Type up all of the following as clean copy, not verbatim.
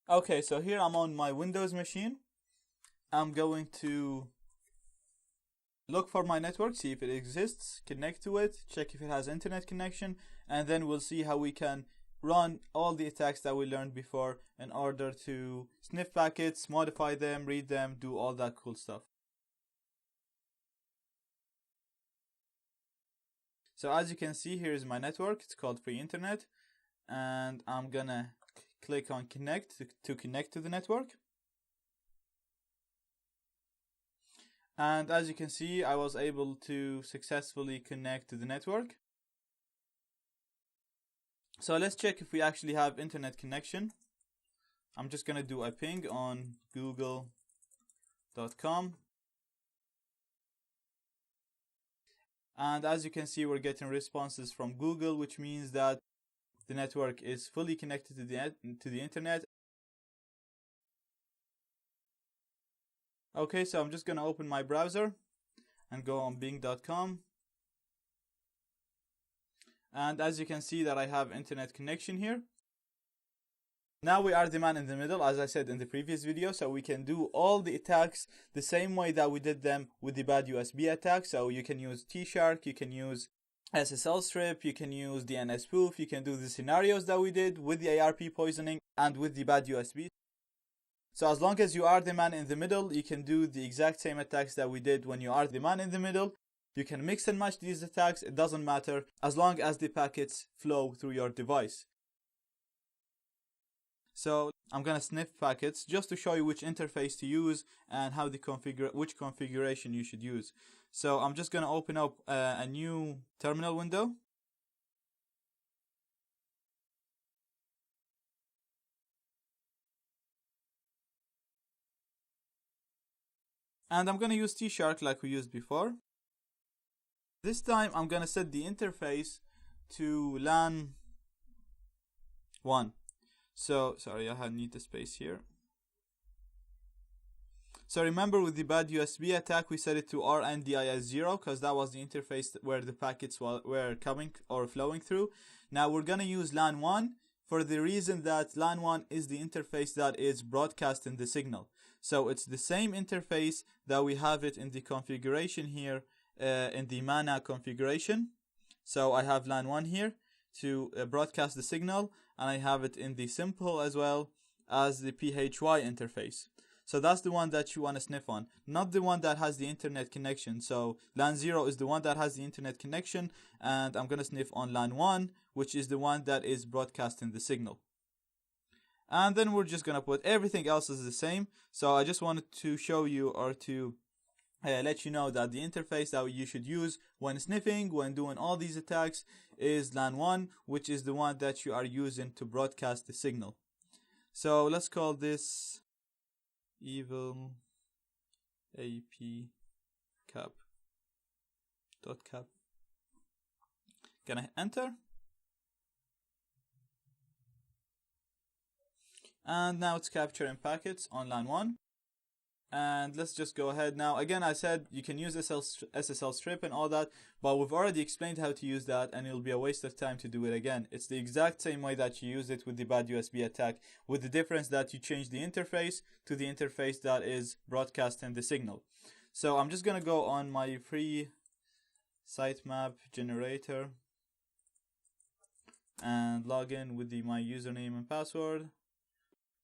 Okay, so here I'm on my Windows machine. I'm going to look for my network, see if it exists, connect to it, check if it has internet connection, and then we'll see how we can run all the attacks that we learned before in order to sniff packets, modify them, read them, do all that cool stuff. So as you can see, here is my network. It's called free internet, and I'm gonna click on connect to connect to the network. And as you can see, I was able to successfully connect to the network. So let's check if we actually have internet connection. I'm just gonna do a ping on google.com. And as you can see, we're getting responses from Google, which means that the network is fully connected to the internet. Okay, so I'm just gonna open my browser and go on bing.com. And as you can see that I have internet connection here. Now we are the man in the middle, as I said in the previous video, so we can do all the attacks the same way that we did them with the bad USB attack. So you can use T-Shark, you can use SSL strip, you can use DNS spoof, you can do the scenarios that we did with the ARP poisoning and with the bad USB. So as long as you are the man in the middle, you can do the exact same attacks that we did when you are the man in the middle. You can mix and match these attacks, it doesn't matter, as long as the packets flow through your device. So I'm gonna sniff packets just to show you which interface to use and how which configuration you should use. So I'm just gonna open up a new terminal window. And I'm gonna use T-Shark like we used before. This time I'm gonna set the interface to LAN 1. So, sorry, I need a space here. So remember with the bad USB attack, we set it to RNDIS0 because that was the interface where the packets were coming or flowing through. Now we're going to use LAN 1 for the reason that LAN 1 is the interface that is broadcasting the signal. So it's the same interface that we have it in the configuration here, in the MANA configuration. So I have LAN 1 here to broadcast the signal, and I have it in the simple as well as the PHY interface. So that's the one that you want to sniff on, not the one that has the internet connection. So LAN 0 is the one that has the internet connection, and I'm going to sniff on LAN 1, which is the one that is broadcasting the signal. And then we're just going to put everything else as the same. So I just wanted to show you or to let you know that the interface that you should use when sniffing, when doing all these attacks, is LAN 1, which is the one that you are using to broadcast the signal. So let's call this evil ap cap.cap. Gonna enter. And now it's capturing packets on LAN 1. And let's just go ahead now. Again, I said you can use SSL strip and all that, but we've already explained how to use that, and it'll be a waste of time to do it again. It's the exact same way that you use it with the bad USB attack, with the difference that you change the interface to the interface that is broadcasting the signal. So I'm just going to go on my free sitemap generator and log in with my username and password,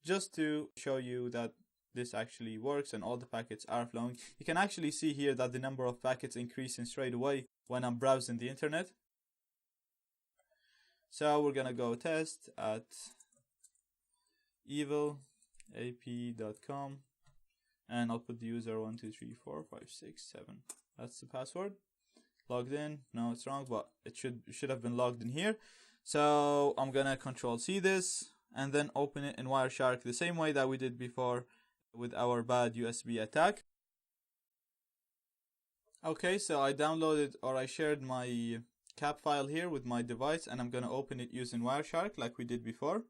just to show you that this actually works and all the packets are flowing. You can actually see here that the number of packets increasing straight away when I'm browsing the internet. So we're gonna go test at evilap.com, and I'll put the user 1234567. That's the password. Logged in. No, it's wrong, but it should have been logged in here. So I'm gonna Control-C this and then open it in Wireshark the same way that we did before with our bad USB attack. Okay, so I downloaded or I shared my cap file here with my device, and I'm gonna open it using Wireshark like we did before.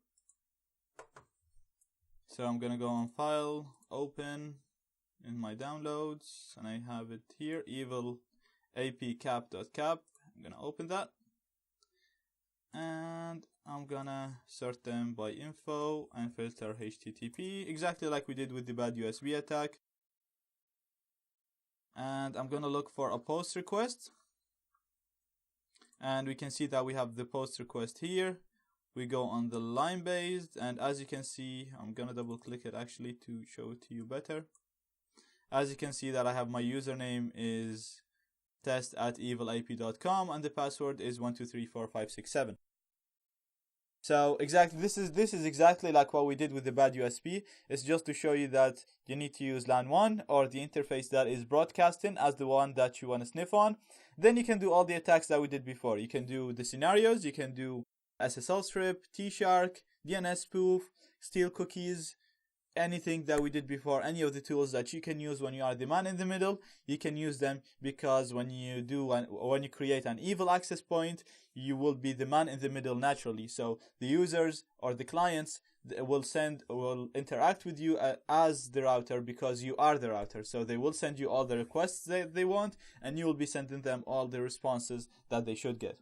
So I'm gonna go on File, Open in my downloads, and I have it here, evil apcap.cap. I'm gonna open that. and I'm gonna sort them by info and filter HTTP, exactly like we did with the bad USB attack. And I'm gonna look for a post request, and we can see that we have the post request here. We go on the line based, and as you can see, I'm gonna double click it actually to show it to you better. As you can see that I have my username is test@evilap.com and the password is 1234567. So exactly, this is exactly like what we did with the bad USB. It's just to show you that you need to use LAN 1 or the interface that is broadcasting as the one that you want to sniff on. Then you can do all the attacks that we did before. You can do the scenarios, you can do SSL strip, T-Shark, DNS spoof, steal cookies, anything that we did before. Any of the tools that you can use when you are the man in the middle, you can use them, because when you create an evil access point, you will be the man in the middle naturally. So the users or the clients will interact with you as the router, because you are the router. So they will send you all the requests that they want, and you will be sending them all the responses that they should get.